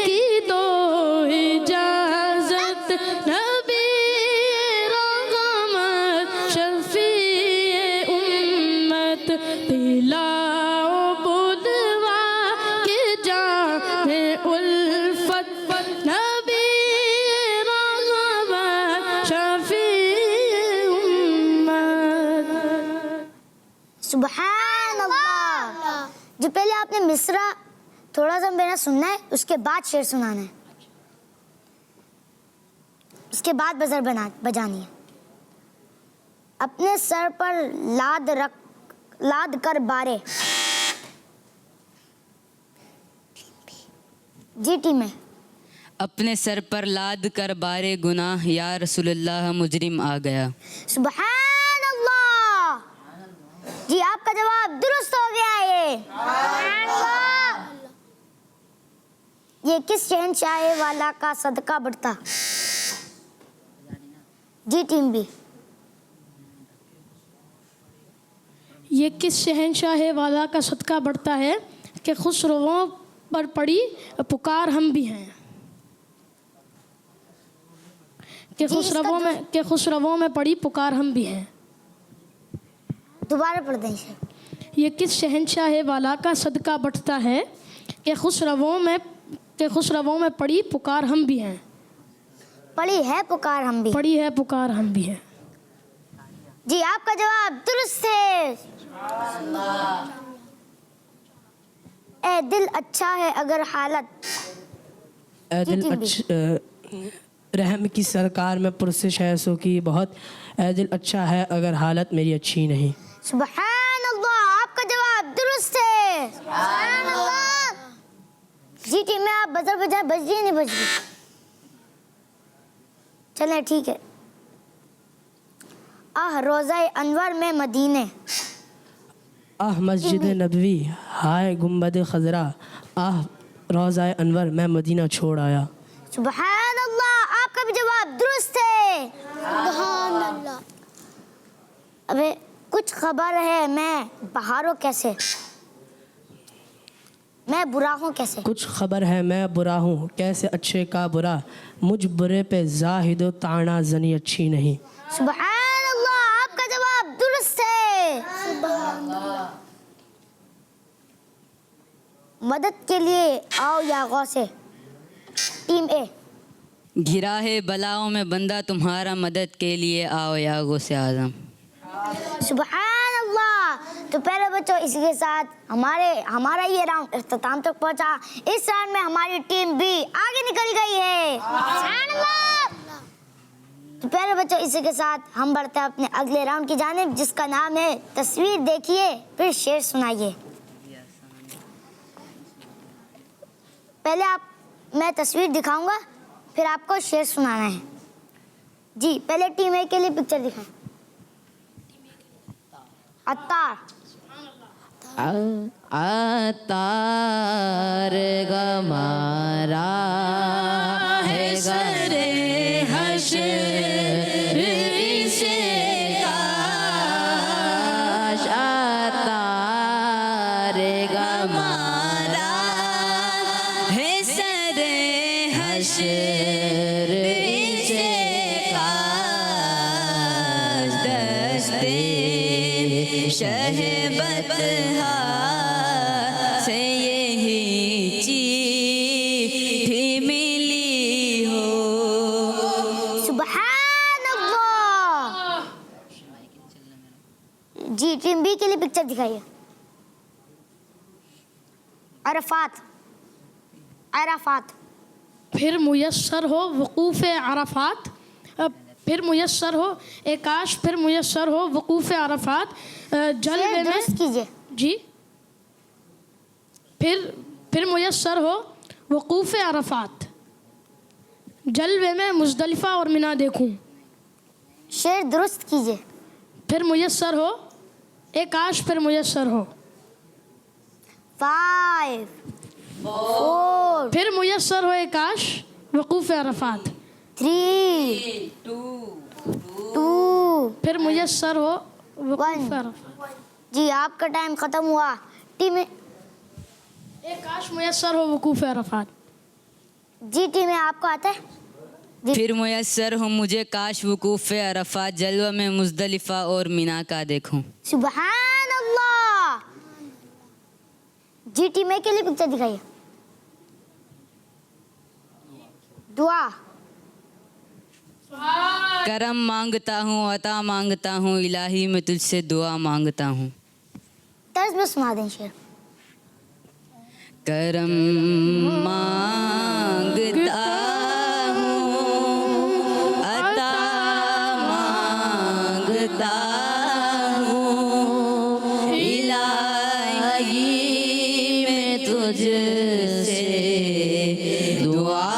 کی دو اجازت، نبی رحمت شفیع امت، پلاؤ بدوا کے جام الفت، نبی رحمت سبحان اللہ. جو پہلے آپ نے مصرع تھوڑا سا میرا سننا ہے, اس کے بعد شعر سنانا ہے, اس کے بعد بزر بجانی ہے. اپنے سر پر لاد کر بارے. جی ٹیم میں. اپنے سر پر لاد کر بارے گناہ یا رسول اللہ مجرم آ گیا. سبحان اللہ. جی آپ کا جواب درست ہو گیا ہے. یہ کس شہنشاہ والا کا صدقہ بڑھتا؟ جی ٹیم بھی. یہ کس شہنشاہ والا کا صدقہ بڑھتا ہے کہ خسرووں پر پڑی پکار ہم بھی ہیں. کہ خسرووں میں پڑی پکار ہم بھی ہیں. دوبارہ پڑھ دیں. یہ کس شہنشاہ والا کا صدقہ بڑھتا ہے کہ خسرووں میں پڑی پکار ہم بھی ہیں. پڑی ہے پکار ہم بھی. پڑی ہے پکار ہم بھی ہیں. جی آپ کا جواب درست ہے. اے دل اچھا ہے اگر حالت. اے دل رحم کی سرکار میں پرسش ہے سو کی بہت. اے دل اچھا ہے اگر حالت میری اچھی نہیں. سبحان اللہ. آپ کا جواب درست ہے. سبحان اللہ. جی ٹیم میں آپ بزر بجائے بج رہی نہیں بج رہی؟ چلیں ٹھیک ہے. روزہ انور میں مدینے. مسجد نبوی ہائے گنبد خضرا. روزہ انور میں مدینہ چھوڑ آیا. سبحان اللہ. آپ کا بھی جواب درست ہے. سبحان اللہ. ابے کچھ خبر ہے میں بہاروں کیسے, میں برا ہوں کیسے. کچھ خبر ہے میں برا ہوں کیسے, اچھے کا برا مجھ برے پہ زاہد و طعنہ زنی اچھی نہیں. سبحان اللہ. آپ کا جواب درست ہے. سبحان اللہ. مدد کے لیے آؤ یا غوثے. ٹیم اے. گھرا ہے بلاؤں میں بندہ تمہارا, مدد کے لیے آؤ یا غوث اعظم. سبحان اللہ. تو پہلے بچوں اسی کے ساتھ ہمارا یہ راؤنڈ اختتام تک پہنچا. اس راؤنڈ میں ہماری ٹیم بھی آگے نکل گئی ہے. سبحان اللہ. تو پہلے بچوں اسی کے ساتھ ہم بڑھتے ہیں اپنے اگلے راؤنڈ کی جانب, جس کا نام ہے تصویر دیکھیے پھر شعر سنائیے. پہلے میں تصویر دکھاؤں گا پھر آپ کو شعر سنانا ہے. جی پہلے ٹیم اے کے لیے پکچر دکھائیں. عطار. عطار گمارا ہے سرے حشر سے کاش. عطار گمارا ہے سرے حشر سے کاش. دستے شہبت سے یہی چیٹھی ملی ہو. سبحان اللہ. جی ٹیم بی کے لیے پکچر دکھائیے. عرفات. پھر میسر ہو وقوف عرفات. پھر میسر ہو کاش پھر میسر ہو وقوف عرفات. جلوے میں کیجیے. جی پھر میسر ہو وقوف عرفات. جلوے میں مزدلفہ اور منا دیکھوں. شعر درست کیجیے. پھر میسر ہو کاش پھر میسر ہو. 5 4 پھر میسر ہو کاش وقوف عرفات. 3 2 پھر میسر ہو وقوف 1. عرفات. جی آپ کا ٹائم ختم ہوا. ٹیم کاش میسر ہو وقوف عرفات. جی ٹیم آپ کو آتا ہے. پھر میسر ہو مجھے کاش وقوف عرفات. جلوہ میں مزدلفہ اور مینا کا دیکھوں. سبحان اللہ. جی ٹیم کے لیے پکچر دکھائیے. دعا. کرم مانگتا ہوں عطا مانگتا ہوں الہی میں تجھ سے دعا مانگتا ہوں. طرز میں سنا دیں شعر. کرم مانگتا ہوں عطا مانگتا ہوں الہی میں تجھ سے دعا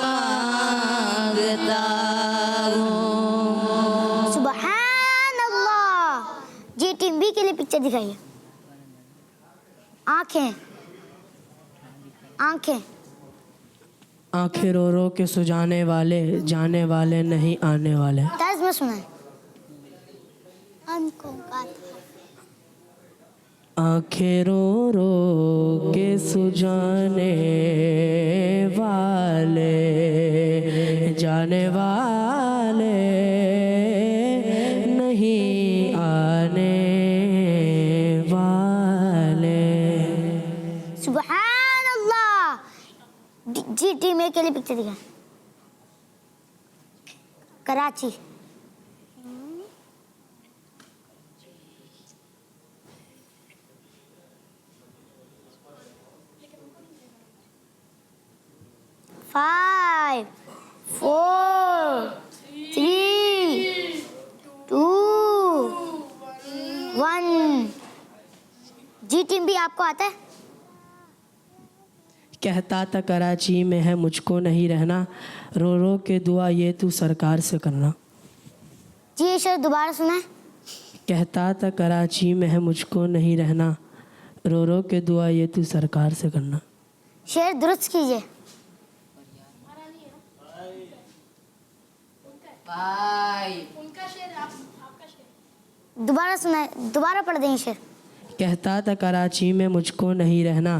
مانگتا ہوں. سبحان اللہ. جی ٹیم بی کے لیے پکچر دکھائیے. آنکھیں آنکھیں آنکھیں رو رو کے سجانے والے جانے والے نہیں آنے والے. طرز میں سنائیں. آنکھیں رو رو کے سجانے والے جانے والے نہیں آنے والے. سبحان اللہ. جی ٹیم اے کے لیے پکچر دکھائیں. Karachi. Five four three two one. جی ٹیم بھی آپ کو آتا ہے. کہتا تھا کراچی میں ہے مجھ کو نہیں رہنا رو رو کے دعا یہ تو سرکار سے کرنا. جی یہ شعر دوبارہ سنائیں. کہتا تھا کراچی میں ہے مجھ کو نہیں رہنا رو رو کے دعا یہ تو سرکار سے کرنا. شعر درست کیجیے. دوبارہ سنائیں. دوبارہ پڑھ دیں شعر. کہتا تھا کراچی میں مجھ کو نہیں رہنا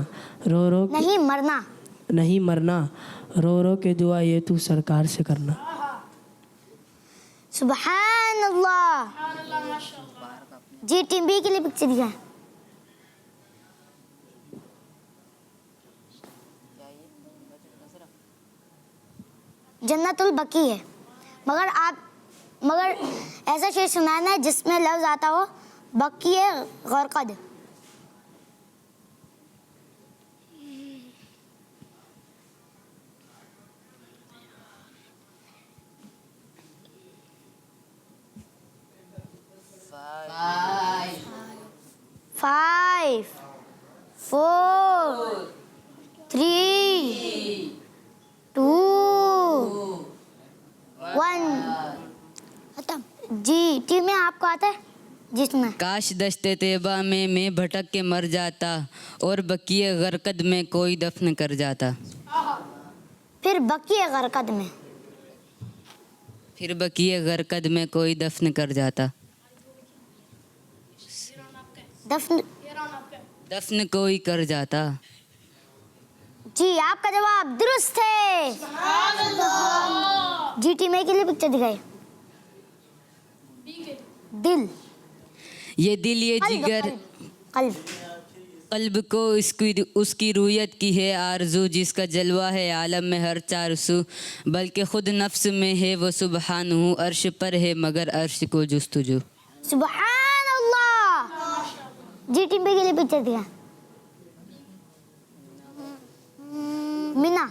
رو رو نہیں مرنا. نہیں مرنا رو رو کے دعا یہ تو سرکار سے کرنا. سبحان اللہ. جی ٹیم بی کے لیے پکچر دکھائیں. جنت البقیع ہے مگر ایسا شعر سنانا ہے جس میں لفظ آتا ہو بقیع غرقد. Five four three two one. ختم. جی ٹیم میں آپ کو آتا ہے. جس میں کاش دشت طیبہ میں بھٹک کے مر جاتا اور بقیع غرقد میں کوئی دفن کر جاتا. پھر بقیع غرقد میں پھر بقیع غرقد میں کوئی دفن کر جاتا. دفن کوئی کر جاتا. جی آپ کا جواب درست ہے. جی ٹیم اے کے لیے پکچر دکھائیے. دل. یہ دل یہ جگر قلب. قلب کو اس کی رویت کی ہے آرزو جس کا جلوہ ہے عالم میں ہر چار سو بلکہ خود نفس میں ہے وہ سبحان ہوں عرش پر ہے مگر عرش کو جستجو. سبحان اللہ. جی ٹیم بی کے لیے پکچر دیا. مینا.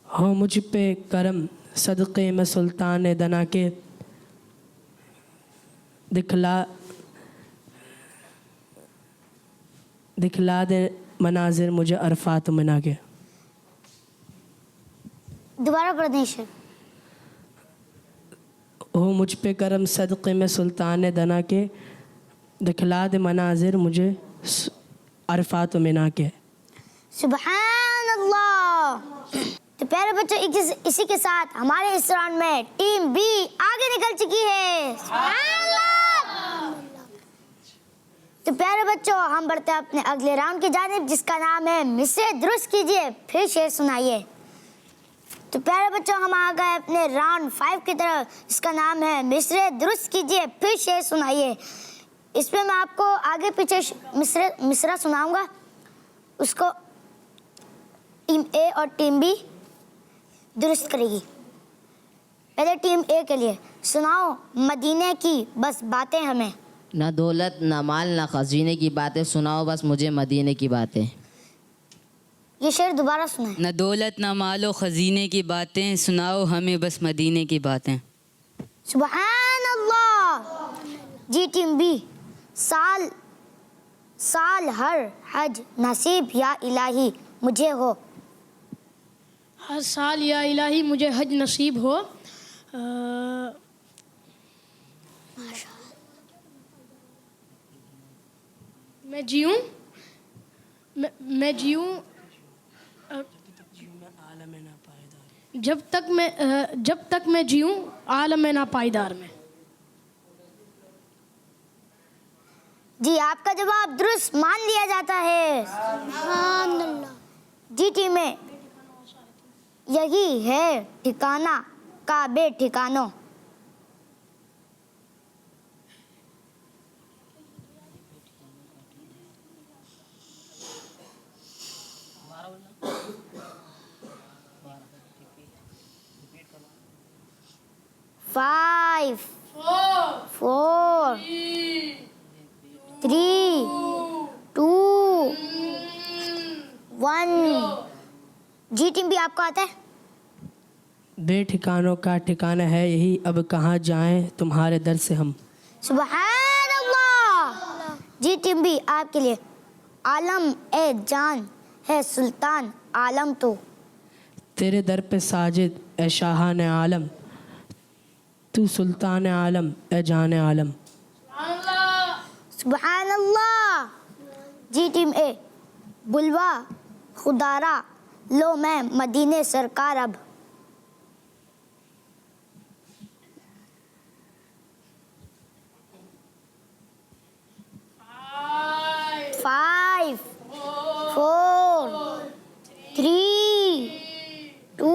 ہو مجھ پہ کرم صدقے میں سلطان دنا کے دکھلا دے مناظر مجھے عرفات منا کے. دوبارہ پڑھ دیں شعر. ہو مجھ پہ کرم صدقے میں سلطان دنا کے دکھلا دے مناظر مجھے عرفات منا کے. سبحان اللہ. تو پیارے بچوں اسی کے ساتھ ہمارے اس راؤنڈ میں ٹیم بی آگے نکل چکی ہے. سبحان اللہ. تو پیارے بچوں ہم بڑھتے ہیں اپنے اگلے راؤنڈ کی جانب جس کا نام ہے مصرع درست کیجیے پھر شعر سنائیے. تو پیارے بچوں ہم آ گئے اپنے راؤنڈ 5 کی طرف جس کا نام ہے مصرع درست کیجیے پھر شعر سنائیے. اس میں آپ کو آگے پیچھے مصرع سناؤں گا. اس کو ٹیم اے اور ٹیم بی درست کرے گی. پہلے ٹیم اے کے لیے سناؤ مدینے کی بس باتیں ہمیں. نہ دولت نہ مال نہ خزینے کی باتیں سناؤ بس مجھے مدینے کی باتیں. یہ شعر دوبارہ سنائیں. نہ دولت نہ مال و خزینے کی باتیں سناؤ ہمیں بس مدینے کی باتیں. سبحان اللہ. جی ٹیم بی سال ہر حج نصیب یا الہی مجھے ہو. ہر سال یا الہی مجھے حج نصیب ہو. میں جیوں جب تک میں جیوں عالم ناپائیدار میں. جی آپ کا جواب درست مان لیا جاتا ہے. سبحان اللہ. جی ٹیم میں یہی ہے ٹھکانہ کا بے ٹھکانوں. Five, 4, 3, 2, 1. جی ٹیم بھی آپ کو آتا ہے. بے ٹھکانوں کا ٹھکانہ ہے یہی اب کہاں جائیں تمہارے در سے ہم. سبحان اللہ. جی ٹیم بھی آپ کے لیے عالم اے جان ہے سلطان عالم تو. تیرے در پہ ساجد اے شاہان عالم تو سلطان عالم اے جان عالم. سبحان اللہ. جی ٹیم اے بلوا خدارا لو میں مدینے سرکار اب. Five, 4, 3, 2,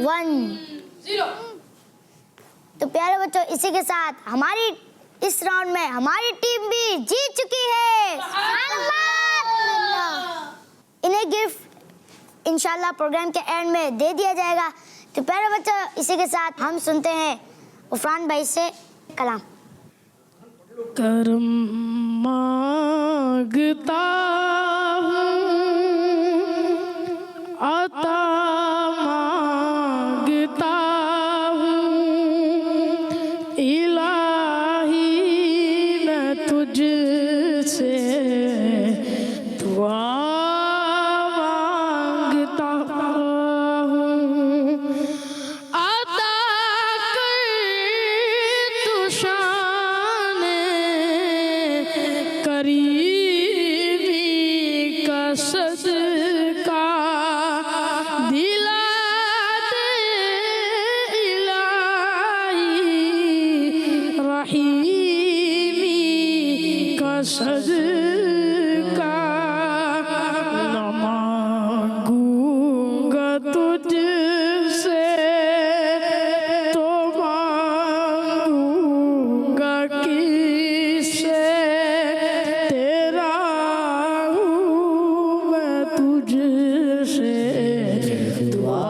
1. تو پیارے بچوں اسی کے ساتھ ہماری اس راؤنڈ میں ہماری ٹیم بھی جیت چکی ہے. انہیں گفٹ انشاءاللہ پروگرام کے اینڈ میں دے دیا جائے گا. تو پیارے بچوں اسی کے ساتھ ہم سنتے ہیں عفران بھائی سے کلام. کرم مانگتا ہوں عطا مانگتا ہوں الہی میں تجھ سے دعا مانگتا ہوں. عطا کر تو شان قریبی کا صدقہ دلا دے الہی رحیمی کا صدقہ. نہ مانگوں گا تجھ سے تو مانگوں گا کس سے تیرا ہوں میں تجھ سے دعا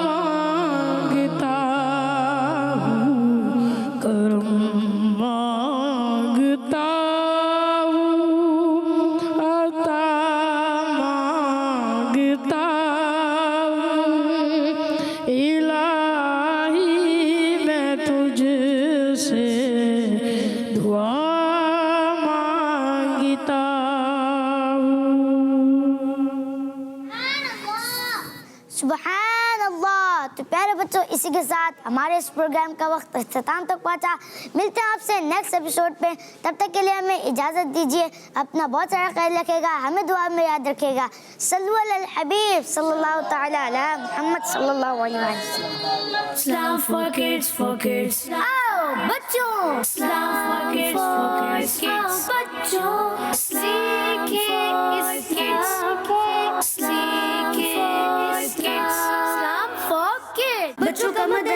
مانگتا ہوں. کرم مانگتا ہوں عطا مانگتا ہوں الہی میں تجھ سے دعا مانگتا ہوں. سبحان اللہ. تو پیارے بچوں اسی کے ساتھ ہمارے اس پروگرام کا وقت اختتام تک پہنچا. ملتے ہیں آپ سے نیکسٹ ایپیسوڈ پہ. تب تک کے لیے ہمیں اجازت دیجیے. اپنا بہت سارا خیال رکھے گا. ہمیں دعا میں یاد رکھے گا. صلو علی الحبیب صلی اللہ تعالی علی محمد صلی اللہ علیہ وسلم. Islam for kids, for kids. آؤ بچوں Islam for kids, for kids. بچوں Islam for kids. بچوں کا مدرسہ